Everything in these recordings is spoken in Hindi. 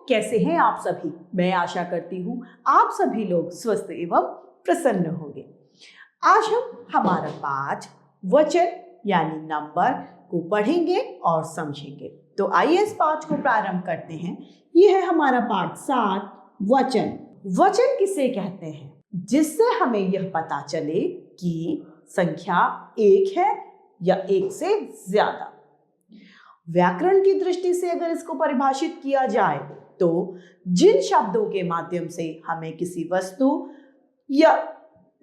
कैसे हैं आप सभी? मैं आशा करती हूँ आप सभी लोग स्वस्थ एवं प्रसन्न होंगे। आज हम हमारा पाठ वचन यानी नंबर को पढ़ेंगे और समझेंगे। तो आइए इस पाठ को प्रारंभ करते हैं। यह है हमारा पाठ 7 वचन। वचन किसे कहते हैं? जिससे हमें यह पता चले कि संख्या एक है या एक से ज्यादा। व्याकरण की दृष्टि से अगर इसको परिभाषित किया जाए तो जिन शब्दों के माध्यम से हमें किसी वस्तु या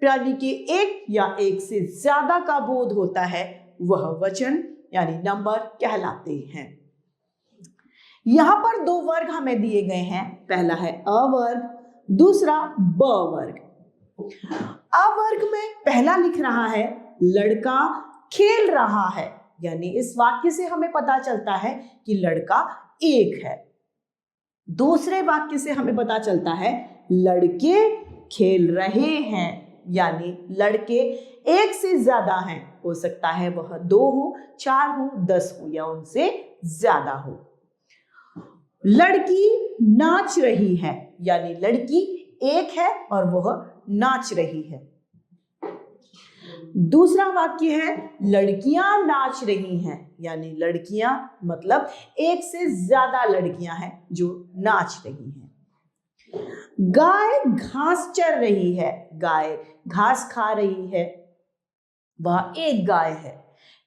प्राणी के एक या एक से ज्यादा का बोध होता है वह वचन यानी नंबर कहलाते हैं। यहां पर 2 वर्ग हमें दिए गए हैं। पहला है अ वर्ग, दूसरा ब वर्ग। अ वर्ग में पहला लिख रहा है लड़का खेल रहा है, यानी इस वाक्य से हमें पता चलता है कि लड़का एक है। दूसरे वाक्य से हमें पता चलता है लड़के खेल रहे हैं, यानी लड़के एक से ज्यादा हैं। हो सकता है वह 2 हो, 4 हो, 10 हो या उनसे ज्यादा हो। लड़की नाच रही है, यानी लड़की एक है और वह नाच रही है। दूसरा वाक्य है लड़कियां नाच रही हैं, यानी लड़कियां मतलब एक से ज्यादा लड़कियां हैं जो नाच रही हैं। गाय घास चर रही है, गाय घास खा रही है, वह एक गाय है।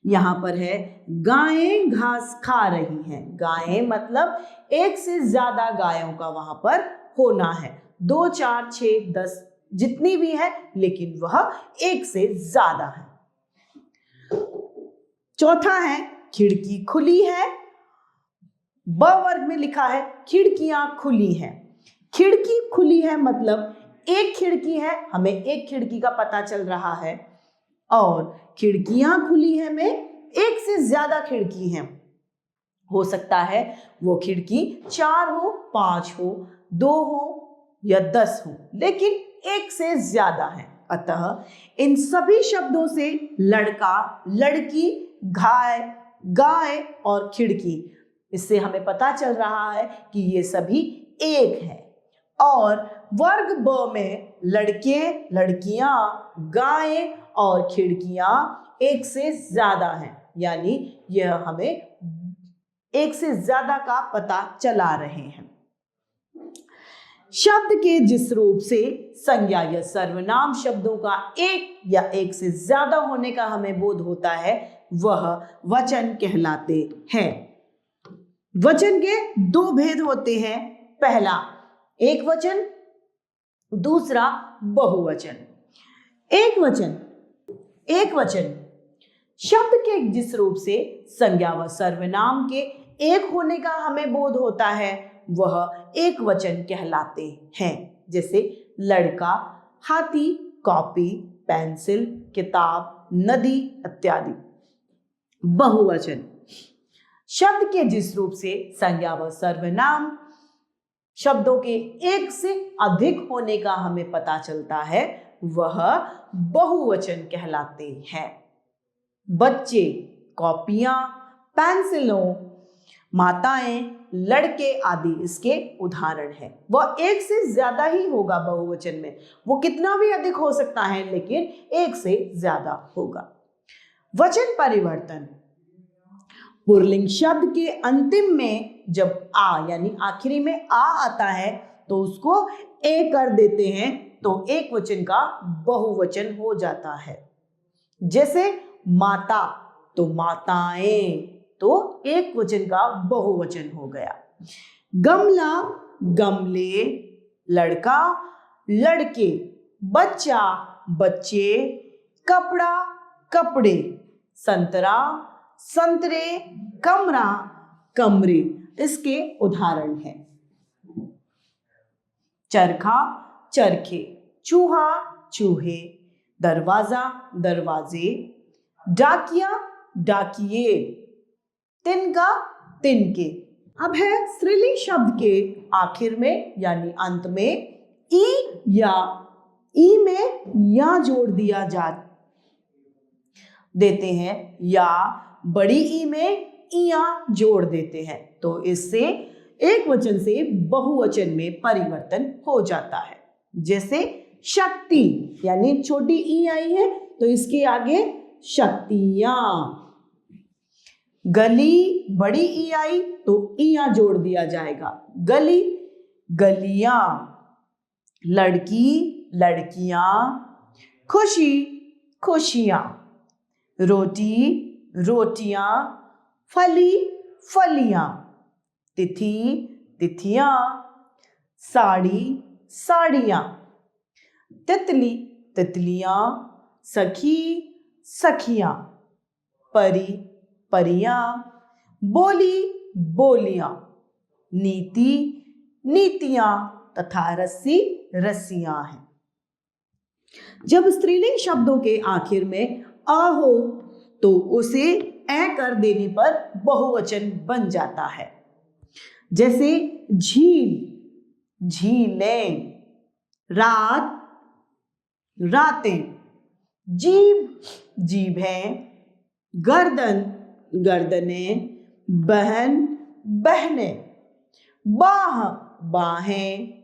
यहां पर है गायें घास खा रही हैं। गायें मतलब एक से ज्यादा गायों का वहां पर होना है। 2, 4, 6, 10 जितनी भी है, लेकिन वह एक से ज्यादा है। चौथा है खिड़की खुली है। ब वर्ग में लिखा है खिड़कियां खुली हैं। खिड़की खुली है मतलब एक खिड़की है, हमें एक खिड़की का पता चल रहा है, और खिड़कियां खुली है में एक से ज्यादा खिड़की हैं। हो सकता है वो खिड़की 4 हो, 5 हो, 2 हो या 10 हो, लेकिन एक से ज्यादा है। अतः इन सभी शब्दों से लड़का, लड़की, गाय और खिड़की, इससे हमें पता चल रहा है कि ये सभी एक है। और वर्ग ब में लड़के, लड़कियां, गायें और खिड़कियां एक से ज्यादा हैं, यानी यह हमें एक से ज्यादा का पता चला रहे हैं। शब्द के जिस रूप से संज्ञा या सर्वनाम शब्दों का एक या एक से ज्यादा होने का हमें बोध होता है वह वचन कहलाते हैं। वचन के 2 भेद होते हैं। पहला एक वचन, दूसरा बहुवचन। एक वचन शब्द के जिस रूप से संज्ञा व सर्वनाम के एक होने का हमें बोध होता है वह एक वचन कहलाते हैं। जैसे लड़का, हाथी, कॉपी, पेंसिल, किताब, नदी इत्यादि। बहुवचन शब्द के जिस रूप से संज्ञा व सर्वनाम शब्दों के एक से अधिक होने का हमें पता चलता है वह बहुवचन कहलाते हैं। बच्चे, कॉपियां, पेंसिलों, माताएं, लड़के आदि इसके उदाहरण हैं। वह एक से ज्यादा ही होगा बहुवचन में, वो कितना भी अधिक हो सकता है लेकिन एक से ज्यादा होगा। वचन परिवर्तन पुल्लिंग शब्द के अंतिम में जब आ यानी आखिरी में आ आता है तो उसको ए कर देते हैं तो एक वचन का बहुवचन हो जाता है। जैसे माता तो माताएं, तो एक वचन का बहुवचन हो गया। गमला, गमले, लड़का, लड़के, बच्चा, बच्चे, कपड़ा, कपड़े, संतरा, संतरे, कमरा, कमरे इसके उदाहरण हैं। चरखा, चरखे, चूहा, चूहे, दरवाजा, दरवाजे, डाकिया, डाकिये, तिनका, तिनके। अब है स्त्रीलिंग शब्द के आखिर में यानी अंत में ई या ई में या जोड़ दिया जा देते हैं या बड़ी ई में इया जोड़ देते हैं, तो इससे एक वचन से बहुवचन में परिवर्तन हो जाता है। जैसे शक्ति, यानी छोटी ई आई है तो इसके आगे शक्तियां। गली, बड़ी ई आई तो इया जोड़ दिया जाएगा, गली, गलियां। लड़की, लड़कियां। खुशी, खुशियां। रोटी, रोटियां। फली, फलियां। तिथि, तिथियां। साड़ी, साड़ियां। तितली, तितलियां। सखी, सखियां। परी, परियां। बोली, बोलियां। नीति, नीतियां तथा रस्सी, रस्सियां हैं। जब स्त्रीलिंग शब्दों के आखिर में आ हो तो उसे ए कर देने पर बहुवचन बन जाता है। जैसे झील, झीलें। रात, रातें। जीभ, जीभें। गर्दन, गर्दनें। बहन, बहनें। बाह, बाहें।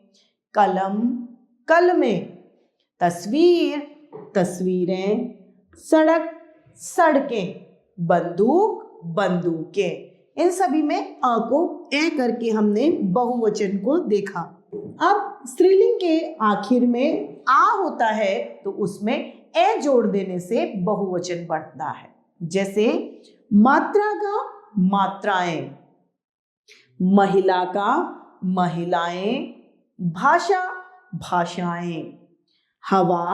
कलम, कलमें। तस्वीर, तस्वीरें। सड़क, सड़कें। बंदूक, बंदूकें। इन सभी में अ को ए करके हमने बहुवचन को देखा। अब स्त्रीलिंग के आखिर में आ होता है तो उसमें ए जोड़ देने से बहुवचन बढ़ता है। जैसे मात्रा का मात्राएं। महिला का महिलाएं। भाषा, भाषाएं। हवा,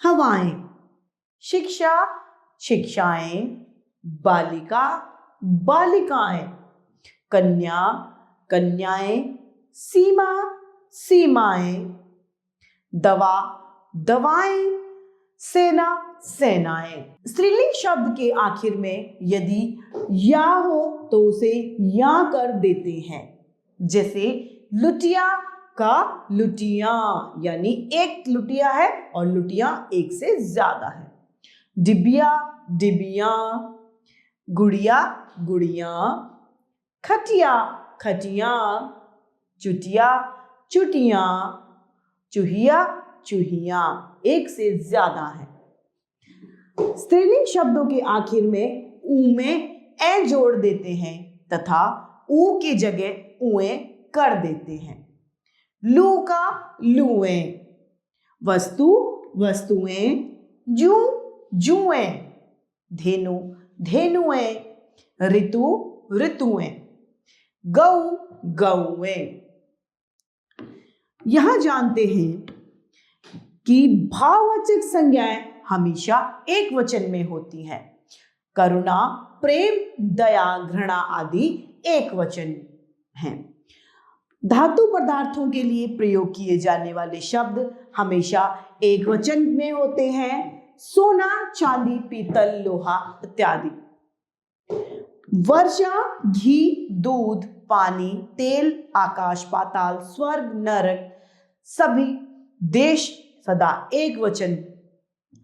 हवाएं। शिक्षा, शिक्षाएं। बालिका, बालिकाएं। कन्या, कन्याएं। सीमा, सीमाएं। दवा, दवाएं। सेना, सेनाएं। स्त्रीलिंग शब्द के आखिर में यदि या हो तो उसे या कर देते हैं। जैसे लुटिया का लुटियां, यानी एक लुटिया है और लुटियां एक से ज्यादा है। डिबिया, डिबियां। गुड़िया, गुड़ियां। खटिया, खटियां। चुटिया, चुटियां। चूहिया, चूहियां। एक से ज्यादा है। स्त्रीलिंग शब्दों के आखिर में ऊ में ए जोड़ देते हैं तथा ऊ की जगह उए कर देते हैं। लू का लुएं। वस्तु, वस्तुएं। जू, जुएं। धेनु, धेनुएं। ऋतु, ऋतुएं। गऊ, गौएं। यहां जानते हैं कि भाववाचक संज्ञाएं हमेशा एक वचन में होती हैं। करुणा, प्रेम, दया, घृणा आदि एक वचन हैं। धातु पदार्थों के लिए प्रयोग किए जाने वाले शब्द हमेशा एक वचन में होते हैं। सोना, चांदी, पीतल, लोहा इत्यादि। वर्षा, घी, दूध, पानी, तेल, आकाश, पाताल, स्वर्ग, नरक सभी देश सदा एक वचन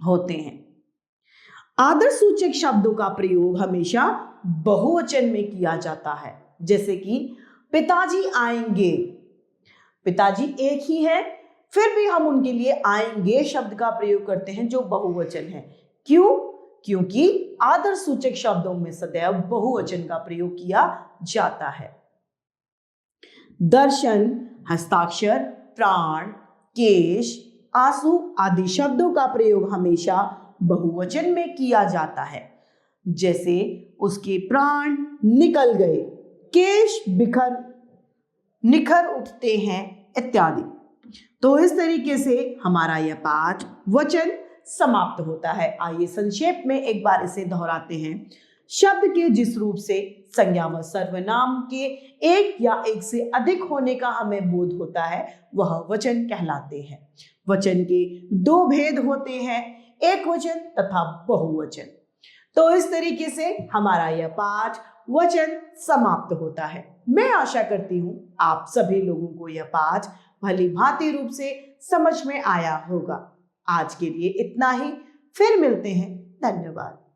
होते हैं। आदरसूचक शब्दों का प्रयोग हमेशा बहुवचन में किया जाता है। जैसे कि पिताजी आएंगे, पिताजी एक ही है फिर भी हम उनके लिए आएंगे शब्द का प्रयोग करते हैं जो बहुवचन है। क्यों? क्योंकि आदरसूचक शब्दों में सदैव बहुवचन का प्रयोग किया जाता है। दर्शन, हस्ताक्षर, प्राण, केश, आंसू आदि शब्दों का प्रयोग हमेशा बहुवचन में किया जाता है। जैसे उसके प्राण निकल गए, केश निखर उठते हैं इत्यादि। तो इस तरीके से हमारा यह पाठ वचन समाप्त होता है। आइए संक्षेप में एक बार इसे दोहराते हैं। शब्द के जिस रूप से संज्ञा व सर्वनाम के एक या एक से अधिक होने का हमें बोध होता है वह वचन कहलाते हैं। वचन के दो भेद होते हैं, एक वचन तथा बहुवचन। तो इस तरीके से हमारा यह पाठ वचन समाप्त होता है। मैं आशा करती हूँ आप सभी लोगों को यह पाठ भली भांति रूप से समझ में आया होगा। आज के लिए इतना ही, फिर मिलते हैं। धन्यवाद।